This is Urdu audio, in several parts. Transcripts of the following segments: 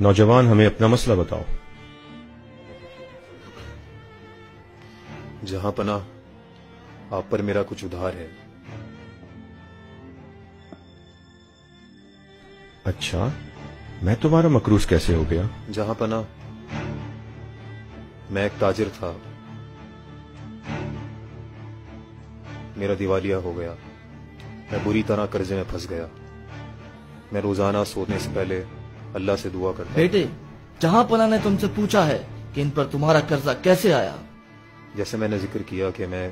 نوجوان ہمیں اپنا مسئلہ بتاؤ۔ جہاں پناہ آپ پر میرا کچھ ادھار ہے۔ اچھا، میں تمہارا مقروض کیسے ہو گیا؟ جہاں پناہ میں ایک تاجر تھا، میرا دیوالیہ ہو گیا، میں بری طرح قرضے میں پھنس گیا۔ میں روزانہ سونے سے پہلے اللہ سے دعا کرتا ہوں۔ بیٹے، جہاں پناہ نے تم سے پوچھا ہے کہ ان پر تمہارا قرضہ کیسے آیا؟ جیسے میں نے ذکر کیا کہ میں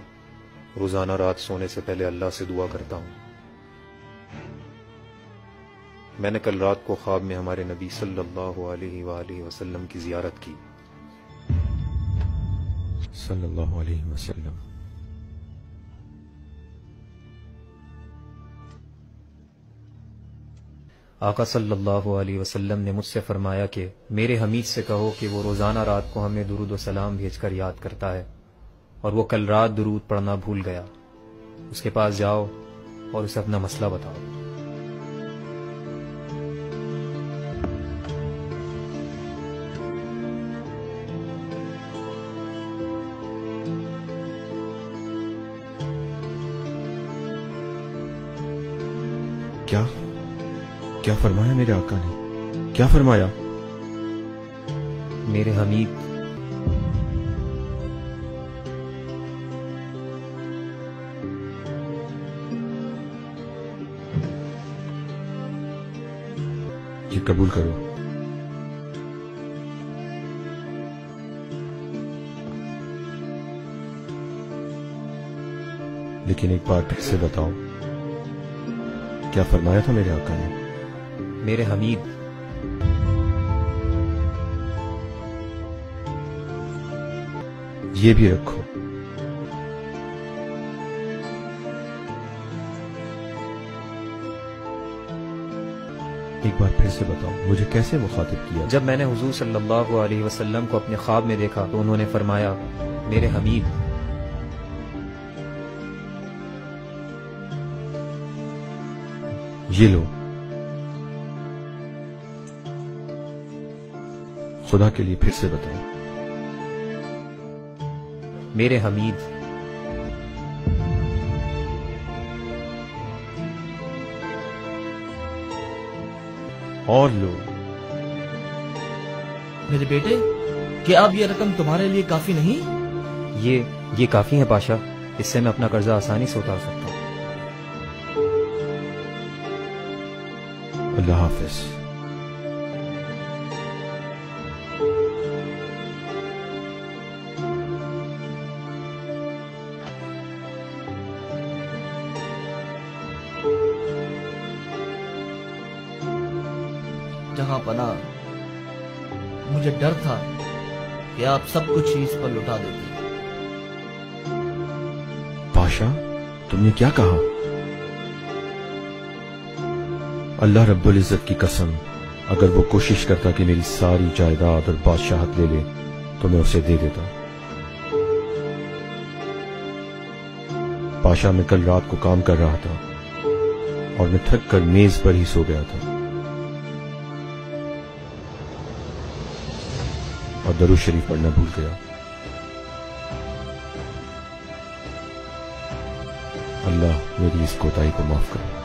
روزانہ رات سونے سے پہلے اللہ سے دعا کرتا ہوں۔ میں نے کل رات کو خواب میں ہمارے نبی صلی اللہ علیہ وآلہ وسلم کی زیارت کی۔ صلی اللہ علیہ وسلم۔ آقا صلی اللہ علیہ وسلم نے مجھ سے فرمایا کہ میرے حمید سے کہو کہ وہ روزانہ رات کو ہمیں درود و سلام بھیج کر یاد کرتا ہے، اور وہ کل رات درود پڑھنا بھول گیا۔ اس کے پاس جاؤ اور اسے اپنا مسئلہ بتاؤ۔ کیا فرمایا میرے آقا نے؟ کیا فرمایا؟ میرے حمید، یہ قبول کرو۔ لیکن ایک بار پھر سے بتاؤ، کیا فرمایا تھا میرے آقا نے؟ میرے حمید، یہ بھی رکھو۔ ایک بار پھر سے بتاؤ، مجھے کیسے مخاطب کیا؟ جب میں نے حضور صلی اللہ علیہ وسلم کو اپنے خواب میں دیکھا تو انہوں نے فرمایا، میرے حمید، یہ لو، خدا کے لیے پھر سے بتاؤ۔ میرے حمید، اور لو۔ میرے بیٹے، کیا اب یہ رقم تمہارے لیے کافی نہیں؟ یہ کافی ہے پاشا، اس سے میں اپنا قرضہ آسانی سے اتار سکتا ہوں۔ اللہ حافظ۔ جہاں پناہ، مجھے ڈر تھا کہ آپ سب کچھ ہی اس پر لٹا دیتے۔ پاشا، تم نے کیا کہا؟ اللہ رب العزت کی قسم، اگر وہ کوشش کرتا کہ میری ساری جائیداد اور بادشاہت لے لے تو میں اسے دے دیتا۔ پاشا، میں کل رات کو کام کر رہا تھا اور میں تھک کر میز پر ہی سو گیا تھا اور درود شریف پڑھنا بھول گیا۔ اللہ میری اس کوتاہی کو معاف کرے۔